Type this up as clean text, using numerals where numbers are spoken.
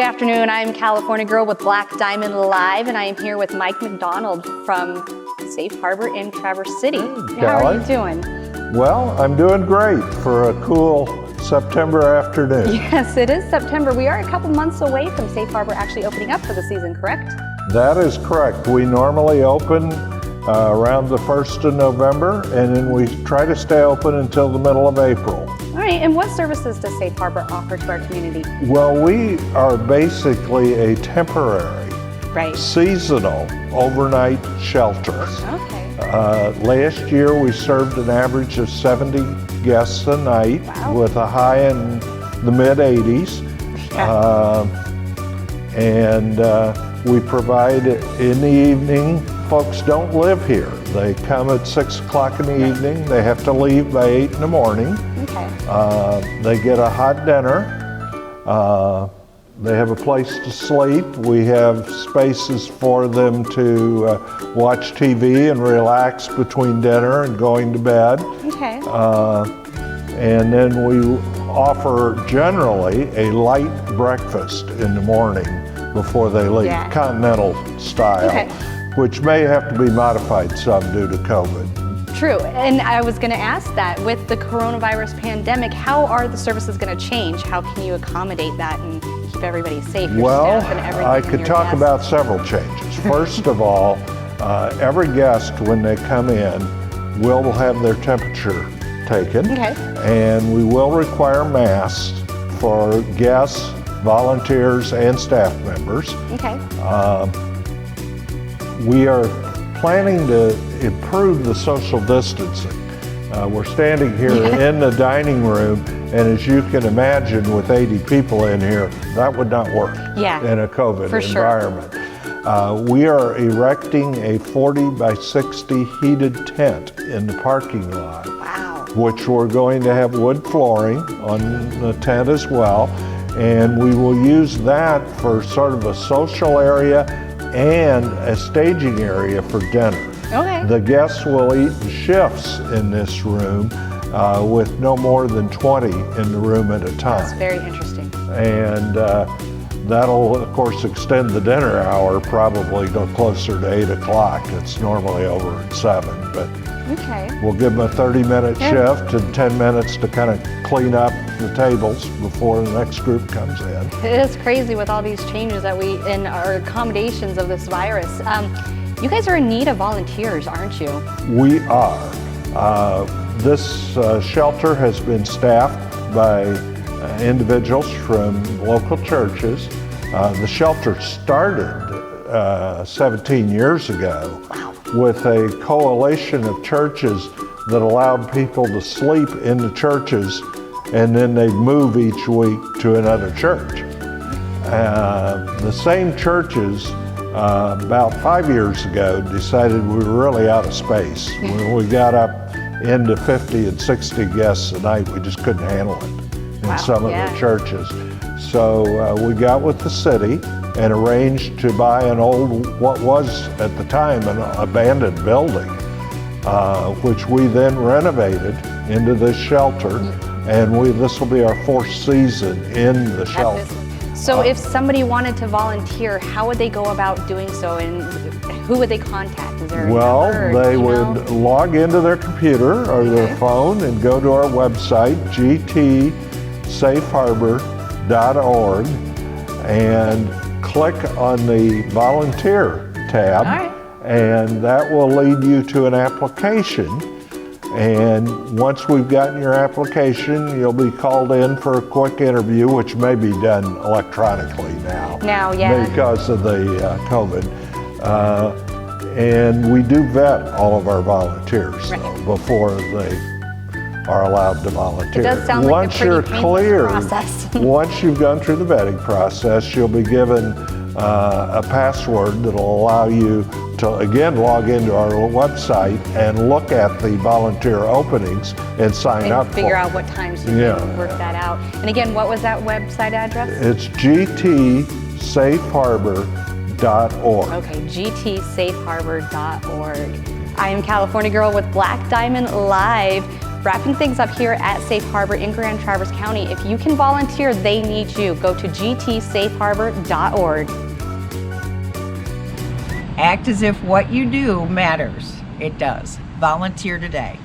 Good afternoon. I'm California Girl with Black Diamond Live, and I am here with Mike McDonald from Safe Harbor in Traverse City. How are you doing? Well, I'm doing great for a cool September afternoon. Yes, it is September. We are a couple months away from Safe Harbor actually opening up for the season, correct? That is correct. We normally open around the 1st of November, and then we try to stay open until the middle of April. All right, and what services does Safe Harbor offer to our community? Well, we are basically a temporary, seasonal, overnight shelter. Okay. Last year we served an average of 70 guests a night with a high in the mid-80s. We provide in the evening. Folks don't live here. They come at 6 o'clock in the evening. They have to leave by 8 in the morning. They get a hot dinner. They have a place to sleep. We have spaces for them to watch TV and relax between dinner and going to bed. And then we offer generally a light breakfast in the morning before they leave, continental style, which may have to be modified some due to COVID. True, and I was going to ask that with the coronavirus pandemic, how are the services going to change? How can you accommodate that and keep everybody safe? Well, I could talk about several changes. First of all, every guest when they come in will have their temperature taken, and we will require masks for guests, volunteers, and staff members. We are planning to improve the social distancing. We're standing here in the dining room, and as you can imagine, with 80 people in here, that would not work in a COVID environment. We are erecting a 40 by 60 heated tent in the parking lot, which we're going to have wood flooring on the tent as well, and we will use that for sort of a social area and a staging area for dinner. The guests will eat in shifts in this room with no more than 20 in the room at a time. That's very interesting. And that'll, of course, extend the dinner hour probably to closer to 8 o'clock. It's normally over at 7, but we'll give them a 30-minute shift and 10 minutes to kind of clean up the tables before the next group comes in. It is crazy with all these changes that in our accommodations of this virus. You guys are in need of volunteers, aren't you? We are. This shelter has been staffed by individuals from local churches. The shelter started 17 years ago with a coalition of churches that allowed people to sleep in the churches, and then they'd move each week to another church. The same churches about 5 years ago decided we were really out of space. When we got up into 50 and 60 guests a night, we just couldn't handle it in some of the churches. So we got with the city and arranged to buy an old, what was at the time an abandoned building, which we then renovated into this shelter, and this will be our 4th season in the shelter. So if somebody wanted to volunteer, how would they go about doing so, and who would they contact? Is there a number or they email? would log into their computer or their phone and go to our website, gtsafeharbor.org, and click on the volunteer tab, and that will lead you to an application. And once we've gotten your application, you'll be called in for a quick interview, which may be done electronically now. Because of the COVID. And we do vet all of our volunteers before they are allowed to volunteer. It does sound like a pretty painless process. Once you've gone through the vetting process, you'll be given a password that'll allow you to, again, log into our website and look at the volunteer openings and sign up for figure out what times you can work that out. And again, what was that website address? It's gtsafeharbor.org. Okay, gtsafeharbor.org. I am California Girl with Black Diamond Live. Wrapping things up here at Safe Harbor in Grand Traverse County, if you can volunteer, they need you. Go to gtsafeharbor.org. Act as if what you do matters. It does. Volunteer today.